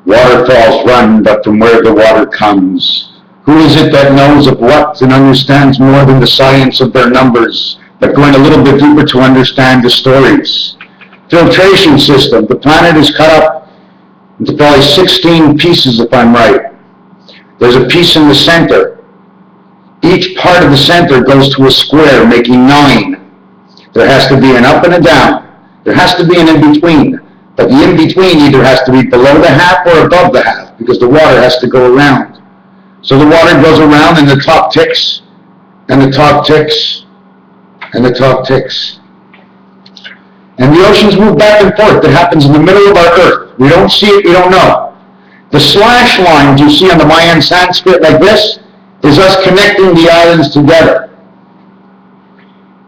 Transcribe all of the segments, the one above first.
Waterfalls run, but from where the water comes. Who is it that knows of what and understands more than the science of their numbers, but going a little bit deeper to understand the stories? Filtration system. The planet is cut up into probably 16 pieces, if I'm right. There's a piece in the center. Each part of the center goes to a square, making 9. There has to be an up and a down. There has to be an in-between. But the in-between either has to be below the half or above the half, because the water has to go around. So the water goes around and the top ticks, and the top ticks, and the top ticks. And the oceans move back and forth. That happens in the middle of our earth. We don't see it, we don't know. The slash lines you see on the Mayan Sanskrit like this is us connecting the islands together.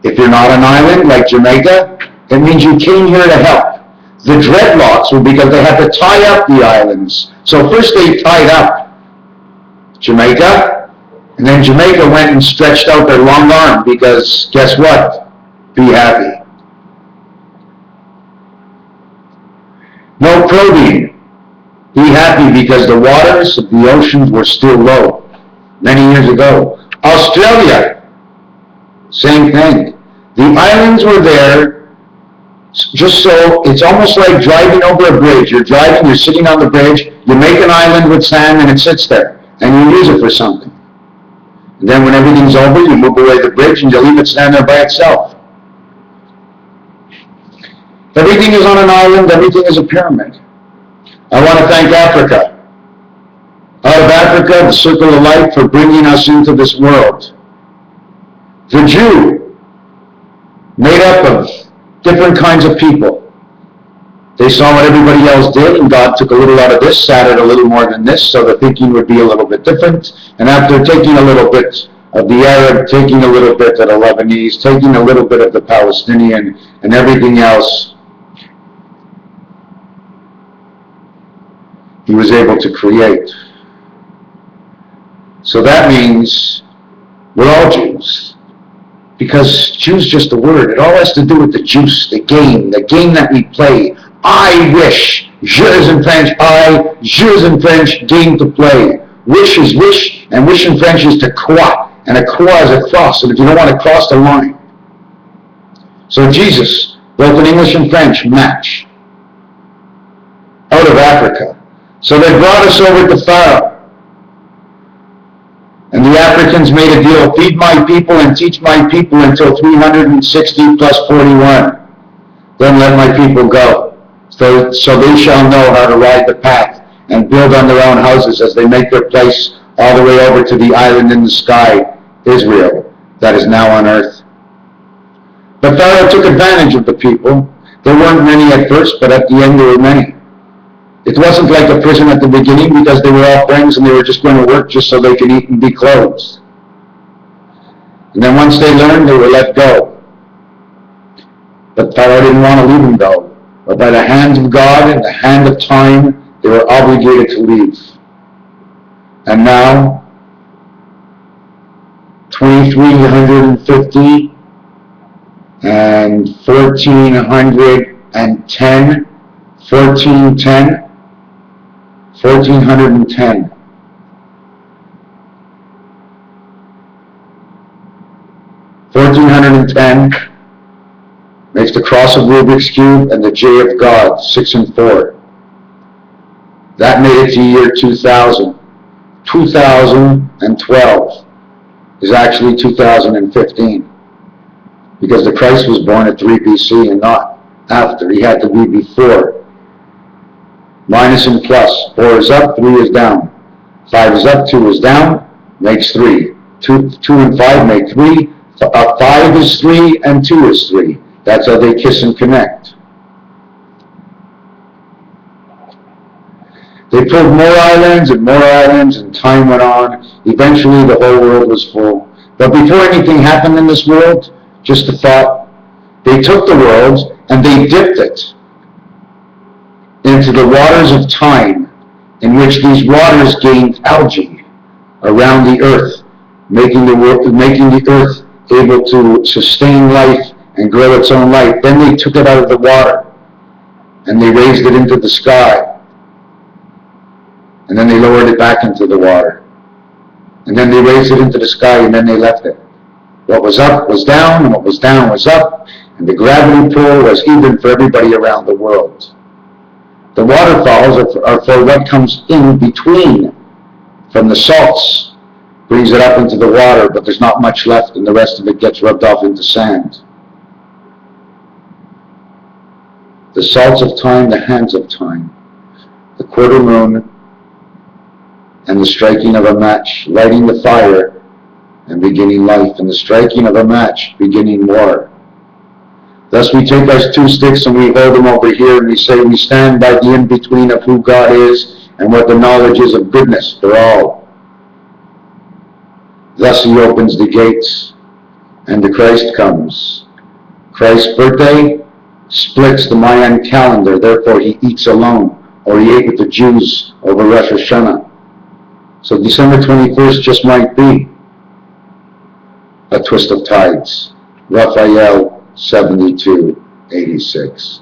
If you're not an island like Jamaica, it means you came here to help. The dreadlocks were because they had to tie up the islands. So first they tied up Jamaica, and then Jamaica went and stretched out their long arm because guess what? Be happy. No protein. Be happy because the waters of the oceans were still low many years ago. Australia, same thing. The islands were there just so it's almost like driving over a bridge. You're driving, you're sitting on the bridge, you make an island with sand and it sits there, and you use it for something. And then when everything's over, you move away the bridge and you leave it stand there by itself. Everything is on an island, everything is a pyramid. I want to thank Africa. Out of Africa, the Circle of Life, for bringing us into this world. The Jew, made up of different kinds of people. They saw what everybody else did, and God took a little out of this, added a little more than this, so the thinking would be a little bit different. And after taking a little bit of the Arab, taking a little bit of the Lebanese, taking a little bit of the Palestinian, and everything else, he was able to create. So that means we're all Jews. Because Jew's just a word. It all has to do with the juice, the game that we play. I wish. Je is in French, I. Je is in French, game to play. Wish is wish, and wish in French is to croix. And a croix is a cross, and if you don't want to cross the line. So Jesus, both in English and French, match. Out of Africa. So they brought us over to Pharaoh. And the Africans made a deal, feed my people and teach my people until 360 plus 41. Then let my people go. So they shall know how to ride the path and build on their own houses as they make their place all the way over to the island in the sky, Israel, that is now on earth. But Pharaoh took advantage of the people. There weren't many at first, but at the end there were many. It wasn't like a prison at the beginning because they were all friends and they were just going to work just so they could eat and be clothed. And then once they learned, they were let go. But Pharaoh didn't want to leave them go. But by the hand of God and the hand of time, they were obligated to leave. And now, 2350 and 1410, 1410, 1410. 1410 makes the cross of Rubik's Cube and the J of God, 6 and 4. That made it to year 2000. 2012 is actually 2015 because the Christ was born at 3 BC and not after. He had to be before. Minus and plus. 4 is up, 3 is down. 5 is up, 2 is down, makes 3. 2 and 5 make 3. 5 is 3 and 2 is 3. That's how they kiss and connect. They pulled more islands and time went on. Eventually the whole world was full. But before anything happened in this world, just a thought, they took the world and they dipped it into the waters of time, in which these waters gained algae around the earth, making the earth able to sustain life and grow its own life. Then they took it out of the water and they raised it into the sky. and then they lowered it back into the water, and then they raised it into the sky, and then they left it. What was up was down, and what was down was up, and the gravity pull was even for everybody around the world. The waterfalls are for what comes in between from the salts, brings it up into the water, but there's not much left, and the rest of it gets rubbed off into sand. The salts of time, the hands of time, the quarter moon, and the striking of a match, lighting the fire and beginning life, and the striking of a match, beginning war. Thus we take our two sticks and we hold them over here, and we say we stand by the in-between of who God is and what the knowledge is of goodness for all. Thus he opens the gates, and the Christ comes. Christ's birthday splits the Mayan calendar, therefore he eats alone, or he ate with the Jews over Rosh Hashanah. So December 21st just might be a twist of tides. Raphael 72:86.